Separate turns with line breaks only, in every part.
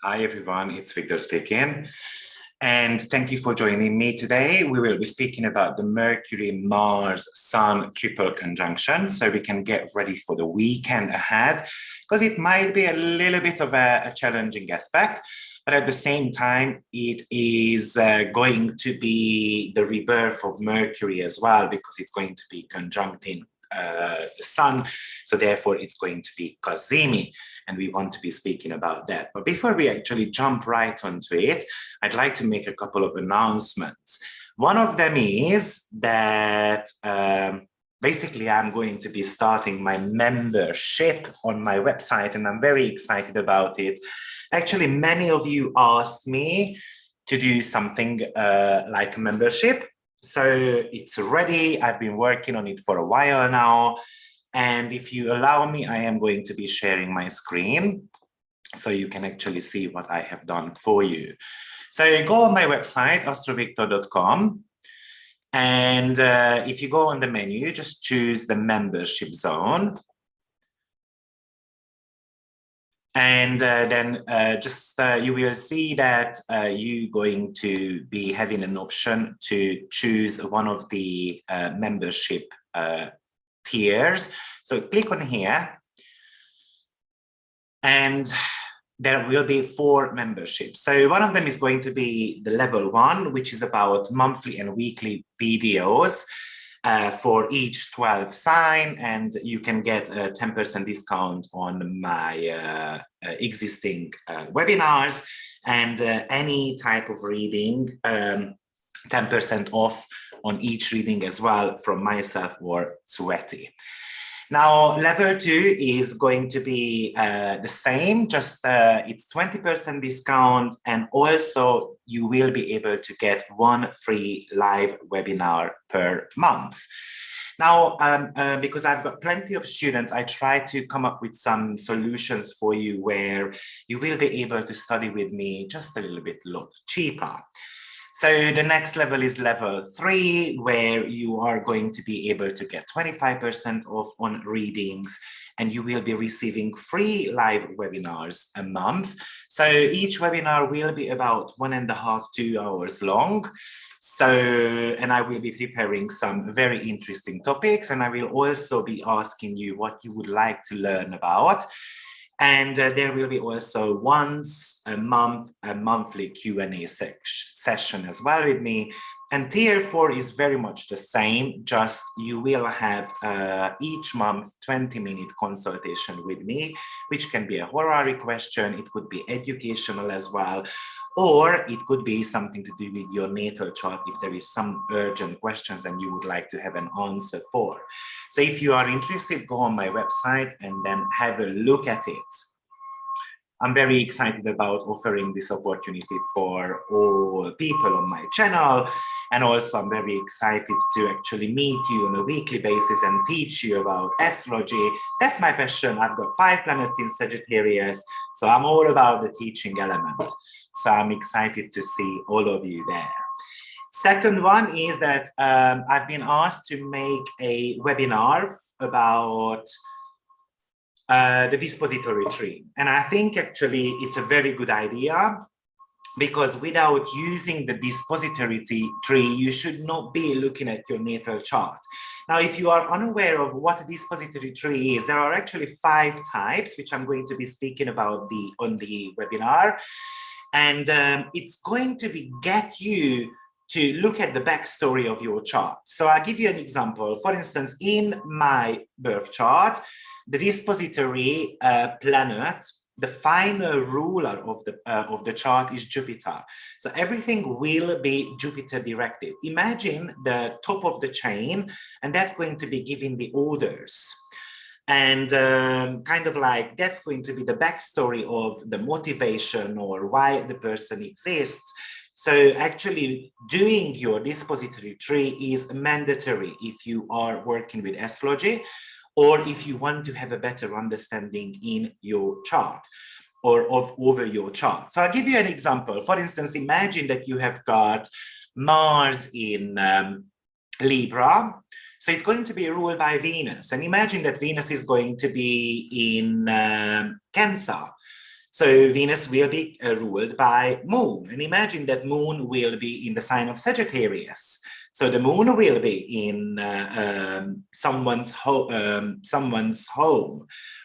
Hi everyone, it's Victor speaking. And thank you for joining me today. We will be speaking about the Mercury-Mars-Sun triple conjunction so we can get ready for the weekend ahead, because it might be a little bit of a challenging aspect, but at the same time, it is going to be the rebirth of Mercury as well, because it's going to be conjuncting the Sun. So therefore, it's going to be Cazimi, and we want to be speaking about that. But before we actually jump right onto it, I'd like to make a couple of announcements. One of them is that basically I'm going to be starting my membership on my website, and I'm very excited about it. Actually, many of you asked me to do something like a membership. So it's ready. I've been working on it for a while now. And if you allow me, I am going to be sharing my screen so you can actually see what I have done for you. So you go on my website, AstroViktor.com. And if you go on the menu, just choose the membership zone. And then you will see that you're going to be having an option to choose one of the membership tiers. So click on here, and there will be 4 memberships. So one of them is going to be the level 1, which is about monthly and weekly videos for each 12 sign, and you can get a 10% discount on my existing webinars, and any type of reading, 10% off on each reading as well from myself or Sweaty. Now, level 2 is going to be the same, just it's 20% discount, and also you will be able to get 1 free live webinar per month. Now, because I've got plenty of students, I try to come up with some solutions for you where you will be able to study with me just a little bit cheaper. So the next level is level 3, where you are going to be able to get 25% off on readings, and you will be receiving free live webinars a month. So each webinar will be about 1.5 to 2 hours long. So, and I will be preparing some very interesting topics, and I will also be asking you what you would like to learn about. And there will be also once a month, a monthly Q&A session as well with me. And tier 4 is very much the same, just you will have each month 20-minute consultation with me, which can be a horary question, it could be educational as well, or it could be something to do with your natal chart if there is some urgent questions and you would like to have an answer for. So if you are interested, go on my website and then have a look at it. I'm very excited about offering this opportunity for all people on my channel. And also I'm very excited to actually meet you on a weekly basis and teach you about astrology. That's my passion. I've got 5 planets in Sagittarius, so I'm all about the teaching element. So I'm excited to see all of you there. Second one is that I've been asked to make a webinar about the Dispository Tree. And I think actually it's a very good idea, because without using the Dispository Tree, you should not be looking at your natal chart. Now, if you are unaware of what a Dispository Tree is, there are actually 5 types, which I'm going to be speaking about on the webinar. And it's going to get you to look at the backstory of your chart. So I'll give you an example. For instance, in my birth chart, the dispository planet, the final ruler of the chart is Jupiter. So everything will be Jupiter directed. Imagine the top of the chain, and that's going to be giving the orders. And kind of like that's going to be the backstory of the motivation or why the person exists. So actually doing your dispository tree is mandatory if you are working with astrology, or if you want to have a better understanding in your chart or over your chart. So I'll give you an example. For instance, imagine that you have got Mars in Libra. So it's going to be ruled by Venus. And imagine that Venus is going to be in Cancer. So Venus will be ruled by Moon. And imagine that Moon will be in the sign of Sagittarius. So the Moon will be in someone's home,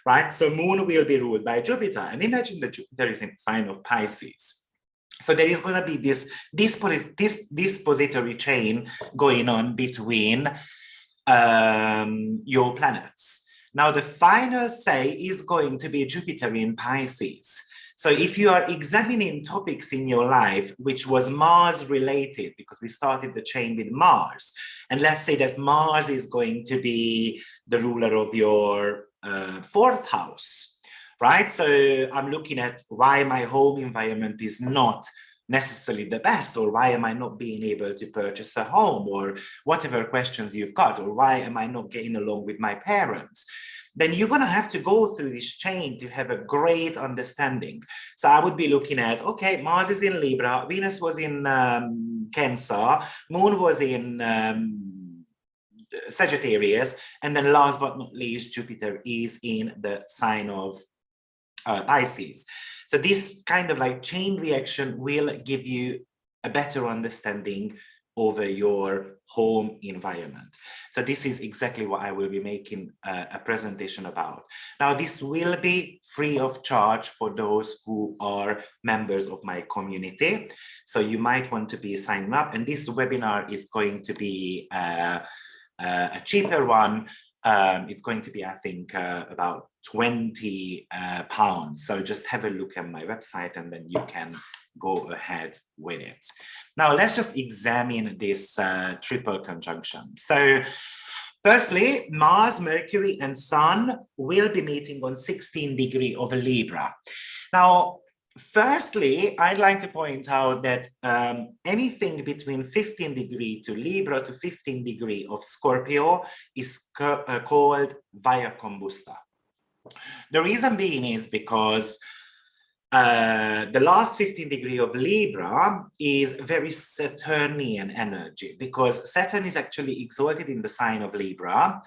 right? So Moon will be ruled by Jupiter. And imagine that Jupiter is in the sign of Pisces. So there is going to be this dispository chain going on between your planets. Now, the final say is going to be Jupiter in Pisces. So if you are examining topics in your life, which was Mars related, because we started the chain with Mars, and let's say that Mars is going to be the ruler of your fourth house, right? So I'm looking at why my home environment is not necessarily the best, or why am I not being able to purchase a home, or whatever questions you've got, or why am I not getting along with my parents, then you're going to have to go through this chain to have a great understanding. So I would be looking at, okay, Mars is in Libra, Venus was in Cancer, Moon was in Sagittarius, and then last but not least, Jupiter is in the sign of Pisces. So this kind of like chain reaction will give you a better understanding over your home environment. So this is exactly what I will be making a presentation about. Now, this will be free of charge for those who are members of my community. So you might want to be signing up, and this webinar is going to be a cheaper one. It's going to be, I think, about £20. So just have a look at my website and then you can go ahead with it. Now, let's just examine this triple conjunction. So firstly, Mars, Mercury, and Sun will be meeting on 16 degrees of Libra. Now, firstly, I'd like to point out that anything between 15 degrees to Libra to 15 degrees of Scorpio is called via combusta. The reason being is because the last 15 degrees of Libra is very Saturnian energy, because Saturn is actually exalted in the sign of Libra.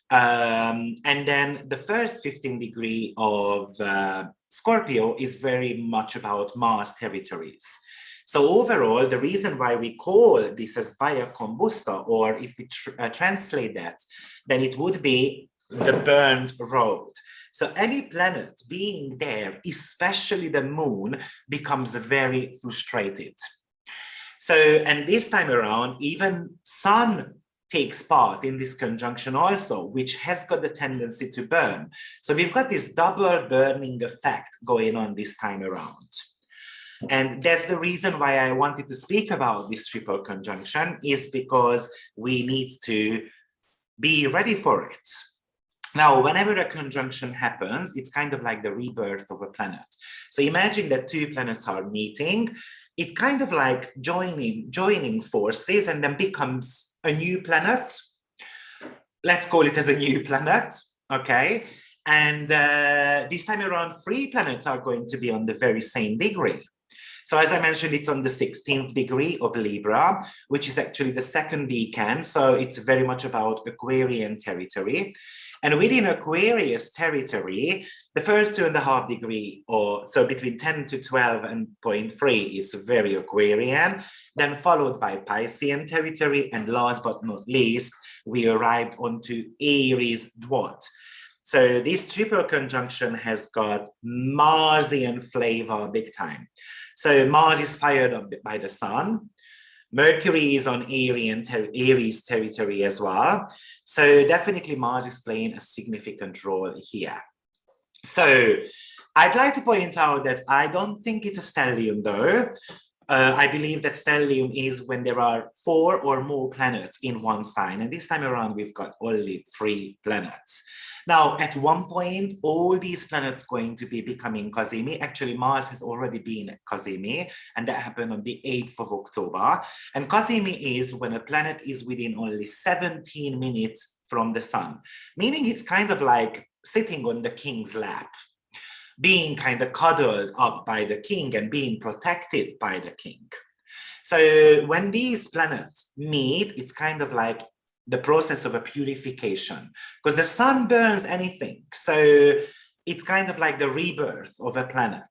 And then the first 15 degrees of Scorpio is very much about Mars territories. So overall, the reason why we call this as via combusta, or if we translate that, then it would be the burned road. So any planet being there, especially the Moon, becomes very frustrated. So, and this time around, even Sun takes part in this conjunction also, which has got the tendency to burn. So we've got this double burning effect going on this time around. And that's the reason why I wanted to speak about this triple conjunction, is because we need to be ready for it. Now, whenever a conjunction happens, it's kind of like the rebirth of a planet. So imagine that two planets are meeting. It kind of like joining forces and then becomes a new planet. Let's call it as a new planet, okay? And this time around, 3 planets are going to be on the very same degree. So as I mentioned, it's on the 16th degree of Libra, which is actually the second decan. So it's very much about Aquarian territory. And within Aquarius territory, the first 2.5 degrees, or so between 10 to 12 and 0.3 is very Aquarian, then followed by Piscean territory, and last but not least, we arrived onto Aries dwat. So this triple conjunction has got Marsian flavor big time. So Mars is fired up by the Sun. Mercury is on Aries territory as well. So definitely Mars is playing a significant role here. So I'd like to point out that I don't think it's a stellium though. I believe that stellium is when there are 4 or more planets in one sign. And this time around, we've got only 3 planets. Now, at one point, all these planets going to be becoming cazimi. Actually, Mars has already been cazimi, and that happened on the 8th of October. And cazimi is when a planet is within only 17 minutes from the sun, meaning it's kind of like sitting on the king's lap, being kind of cuddled up by the king and being protected by the king. So when these planets meet, it's kind of like the process of a purification, because the sun burns anything. So it's kind of like the rebirth of a planet.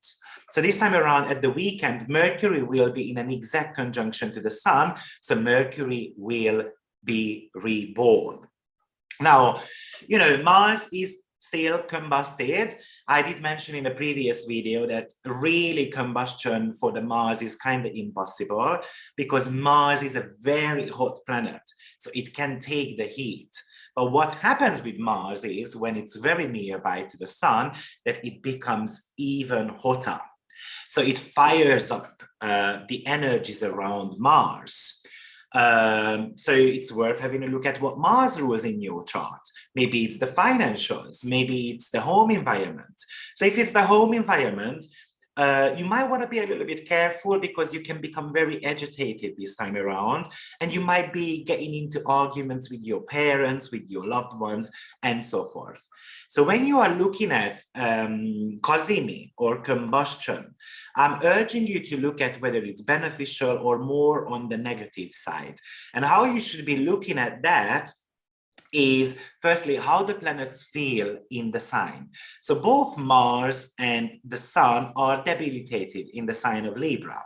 So this time around at the weekend, Mercury will be in an exact conjunction to the sun. So Mercury will be reborn. Now, you know, Mars is still combusted. I did mention in a previous video that really combustion for the Mars is kind of impossible because Mars is a very hot planet. So it can take the heat. But what happens with Mars is when it's very nearby to the sun, that it becomes even hotter. So it fires up the energies around Mars. So it's worth having a look at what Mars rules in your chart. Maybe it's the financials, maybe it's the home environment. So if it's the home environment, you might want to be a little bit careful because you can become very agitated this time around, and you might be getting into arguments with your parents, with your loved ones, and so forth. So when you are looking at cosimi or combustion, I'm urging you to look at whether it's beneficial or more on the negative side. And how you should be looking at that is firstly how the planets feel in the sign. So both Mars and the Sun are debilitated in the sign of Libra.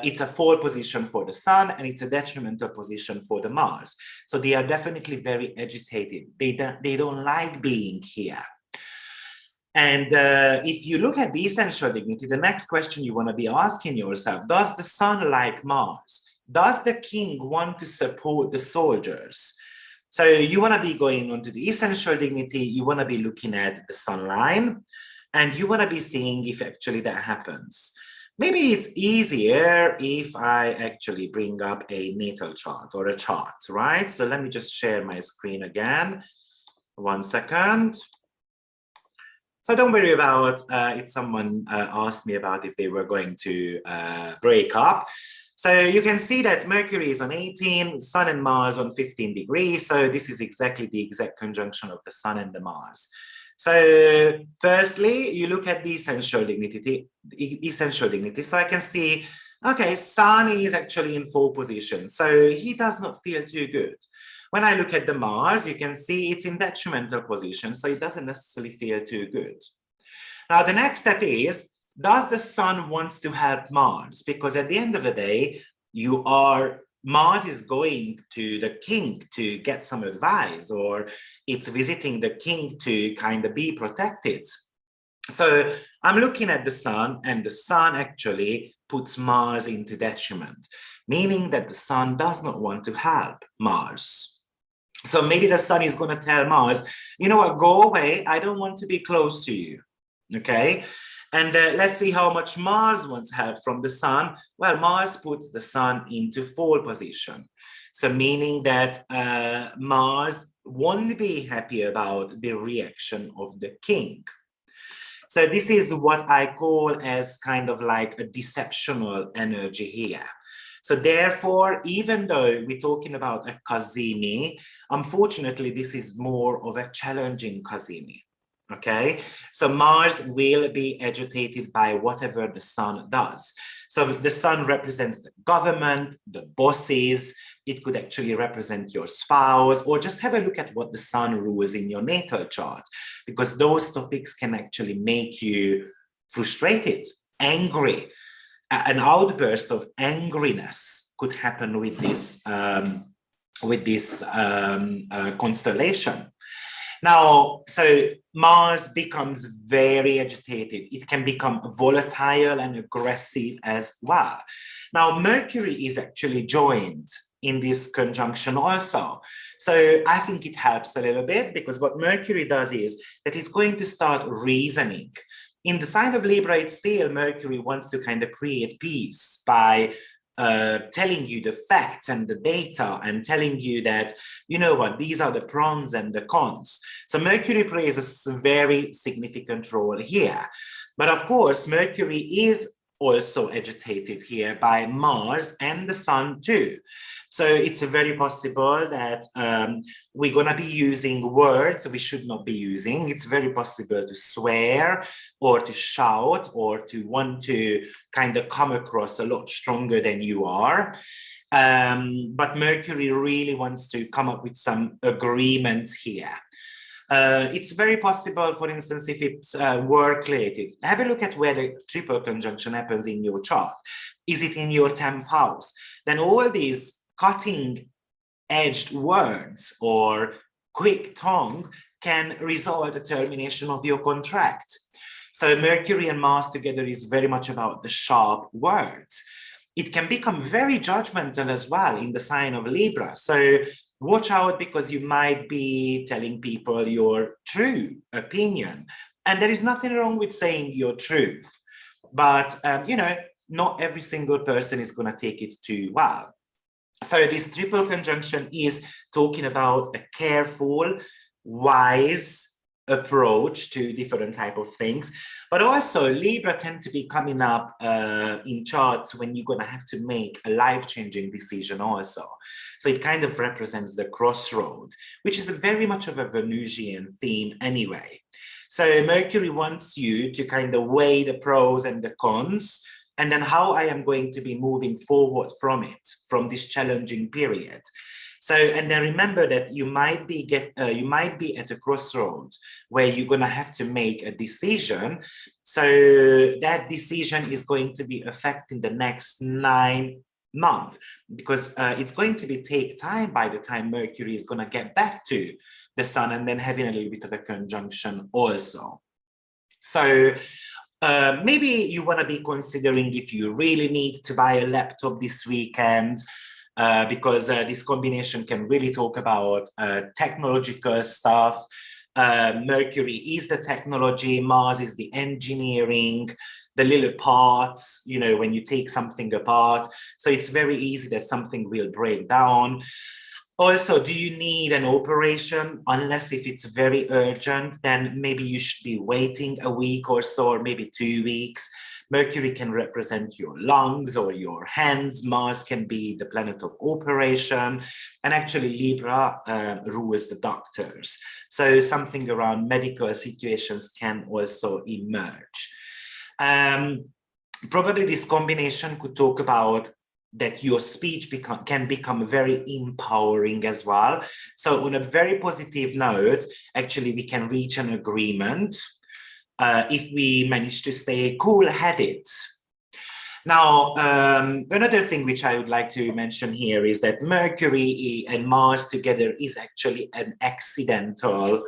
It's a fall position for the Sun and it's a detrimental position for the Mars. So they are definitely very agitated. They don't like being here. And if you look at the essential dignity, the next question you want to be asking yourself, does the Sun like Mars? Does the king want to support the soldiers? So you want to be going on to the essential dignity, you want to be looking at the sun line, and you want to be seeing if actually that happens. Maybe it's easier if I actually bring up a natal chart or a chart, right? So let me just share my screen again. 1 second. So don't worry about if someone asked me about if they were going to break up. So you can see that Mercury is on 18, Sun and Mars on 15 degrees. So this is exactly the exact conjunction of the Sun and the Mars. So firstly, you look at the essential dignity. So I can see, okay, Sun is actually in full position. So he does not feel too good. When I look at the Mars, you can see it's in detrimental position. So it doesn't necessarily feel too good. Now, the next step is, does the Sun wants to help Mars? Because at the end of the day, Mars is going to the king to get some advice, or it's visiting the king to kind of be protected. So I'm looking at the Sun, and the Sun actually puts Mars into detriment, meaning that the Sun does not want to help Mars. So maybe the Sun is going to tell Mars, you know what, go away, I don't want to be close to you, okay? And let's see how much Mars wants help from the Sun. Well, Mars puts the Sun into fall position. So meaning that Mars won't be happy about the reaction of the king. So this is what I call as kind of like a deceptional energy here. So therefore, even though we're talking about a cosimi, unfortunately, this is more of a challenging cosimi. Okay, so Mars will be agitated by whatever the Sun does. So the Sun represents the government, the bosses. It could actually represent your spouse, or just have a look at what the Sun rules in your natal chart, because those topics can actually make you frustrated, angry. An outburst of angriness could happen with this constellation. Now, so Mars becomes very agitated. It can become volatile and aggressive as well. Now, Mercury is actually joined in this conjunction also. So I think it helps a little bit, because what Mercury does is that it's going to start reasoning. In the sign of Libra, it's still Mercury wants to kind of create peace by telling you the facts and the data and telling you that, you know what, these are the pros and the cons. So Mercury plays a very significant role here. But of course, Mercury is also agitated here by Mars and the Sun too. So it's very possible that we're going to be using words we should not be using. It's very possible to swear or to shout or to want to kind of come across a lot stronger than you are. But Mercury really wants to come up with some agreements here. It's very possible, for instance, if it's work-related. Have a look at where the triple conjunction happens in your chart. Is it in your 10th house? Then all these cutting-edged words or quick tongue can result in termination of your contract. So Mercury and Mars together is very much about the sharp words. It can become very judgmental as well in the sign of Libra. So watch out, because you might be telling people your true opinion. And there is nothing wrong with saying your truth. But, you know, not every single person is going to take it too well. So this triple conjunction is talking about a careful, wise approach to different type of things. But also Libra tend to be coming up in charts when you're going to have to make a life-changing decision also. So it kind of represents the crossroads, which is very much of a Venusian theme anyway. So Mercury wants you to kind of weigh the pros and the cons, and then how I am going to be moving forward from it, from this challenging period. So, and then remember that you might be at a crossroads where you're going to have to make a decision. So that decision is going to be affecting the next 9 months, because it's going to take time by the time Mercury is going to get back to the Sun, and then having a little bit of a conjunction also. So maybe you want to be considering if you really need to buy a laptop this weekend, because this combination can really talk about technological stuff. Mercury is the technology, Mars is the engineering, the little parts, you know, when you take something apart. So it's very easy that something will break down. Also, do you need an operation? Unless if it's very urgent, then maybe you should be waiting a week or so, or maybe 2 weeks. Mercury can represent your lungs or your hands. Mars can be the planet of operation. And actually Libra rules the doctors. So something around medical situations can also emerge. Probably this combination could talk about that your speech can become very empowering as well. So on a very positive note, actually we can reach an agreement if we manage to stay cool-headed. Now, another thing which I would like to mention here is that Mercury and Mars together is actually an accidental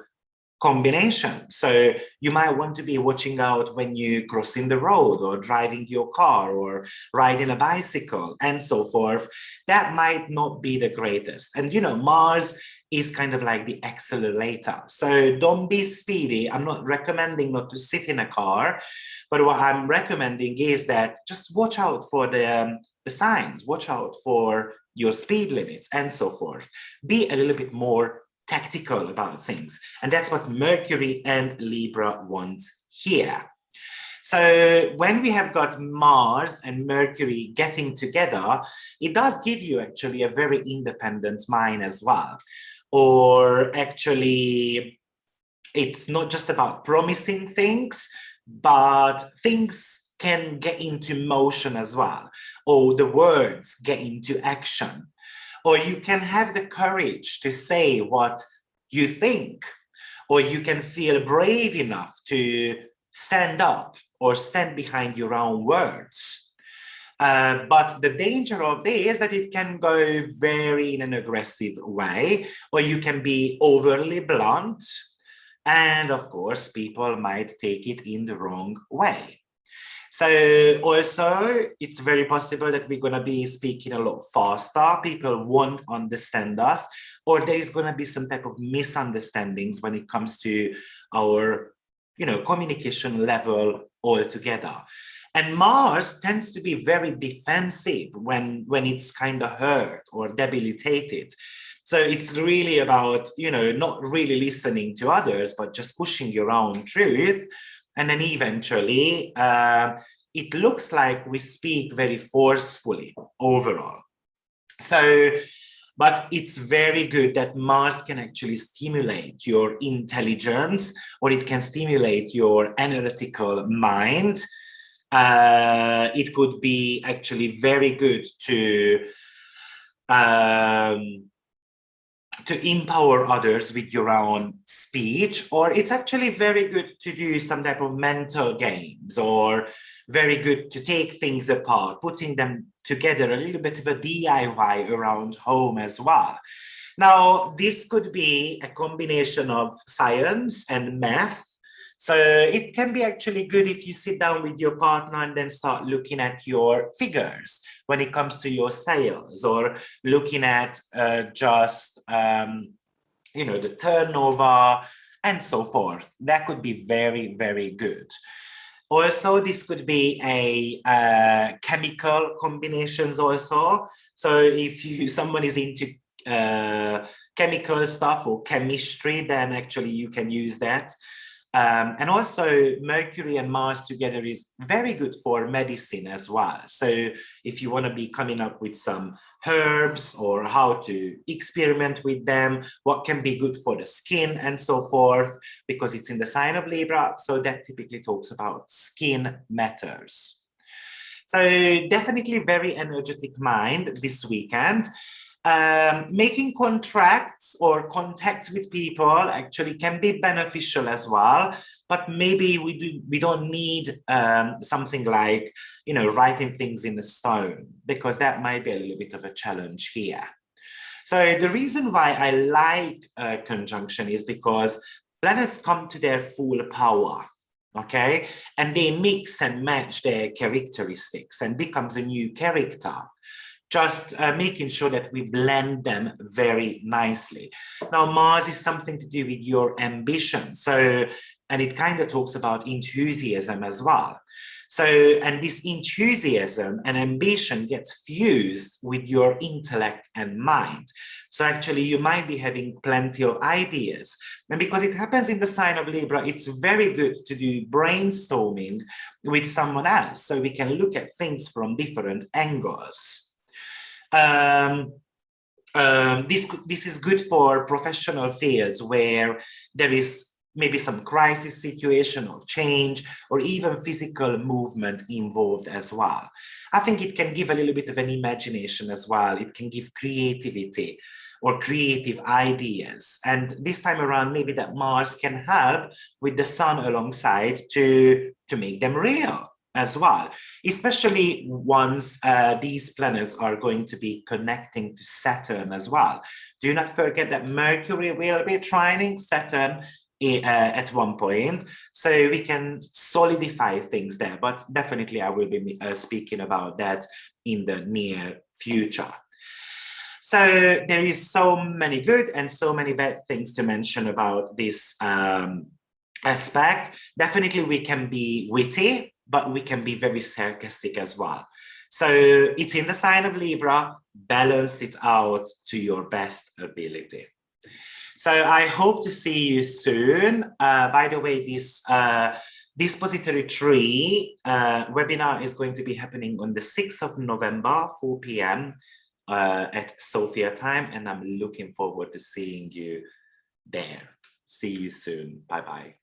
combination. So you might want to be watching out when you crossing the road or driving your car or riding a bicycle and so forth. That might not be the greatest. And you know, Mars is kind of like the accelerator. So don't be speedy. I'm not recommending not to sit in a car, but what I'm recommending is that just watch out for the signs, watch out for your speed limits and so forth. Be a little bit more tactical about things. And that's what Mercury and Libra wants here. So when we have got Mars and Mercury getting together, it does give you actually a very independent mind as well. Or actually, it's not just about promising things, but things can get into motion as well. Or the words get into action. Or you can have the courage to say what you think, or you can feel brave enough to stand up or stand behind your own words. But the danger of this is that it can go very in an aggressive way, or you can be overly blunt. And of course, people might take it in the wrong way. So also, it's very possible that we're going to be speaking a lot faster. People won't understand us, or there is going to be some type of misunderstandings when it comes to our, you know, communication level altogether. And Mars tends to be very defensive when it's kind of hurt or debilitated. So it's really about, you know, not really listening to others, but just pushing your own truth. And then eventually, it looks like we speak very forcefully overall. So, but it's very good that Mars can actually stimulate your intelligence, or it can stimulate your analytical mind. It could be actually very good to to empower others with your own speech, or it's actually very good to do some type of mental games, or very good to take things apart, putting them together, a little bit of a DIY around home as well. Now, this could be a combination of science and math. So it can be actually good if you sit down with your partner and then start looking at your figures when it comes to your sales, or looking at you know, the turnover and so forth. That could be very, very good. Also, this could be a chemical combinations also. So if someone is into chemical stuff or chemistry, then actually you can use that. And also Mercury and Mars together is very good for medicine as well. So if you want to be coming up with some herbs or how to experiment with them, what can be good for the skin and so forth, because it's in the sign of Libra. So that typically talks about skin matters. So definitely very energetic mind this weekend. Making contracts or contacts with people actually can be beneficial as well, but maybe we don't need something like, you know, writing things in the stone, because that might be a little bit of a challenge here. So the reason why I like conjunction is because planets come to their full power. Okay, and they mix and match their characteristics and becomes a new character. Just making sure that we blend them very nicely. Now, Mars is something to do with your ambition. So, and it kind of talks about enthusiasm as well. So, and this enthusiasm and ambition gets fused with your intellect and mind. So actually you might be having plenty of ideas. And because it happens in the sign of Libra, it's very good to do brainstorming with someone else, so we can look at things from different angles. This is good for professional fields where there is maybe some crisis situation or change, or even physical movement involved as well. I think it can give a little bit of an imagination as well. It can give creativity or creative ideas. And this time around, maybe that Mars can help with the Sun alongside to make them real as well, especially once these planets are going to be connecting to Saturn as well. Do not forget that Mercury will be trining Saturn at one point, so we can solidify things there, but definitely I will be speaking about that in the near future. So there is so many good and so many bad things to mention about this aspect. Definitely we can be witty, but we can be very sarcastic as well. So it's in the sign of Libra, balance it out to your best ability. So I hope to see you soon. By the way, this Dispository Tree webinar is going to be happening on the 6th of November, 4 p.m. At Sofia time, and I'm looking forward to seeing you there. See you soon. Bye-bye.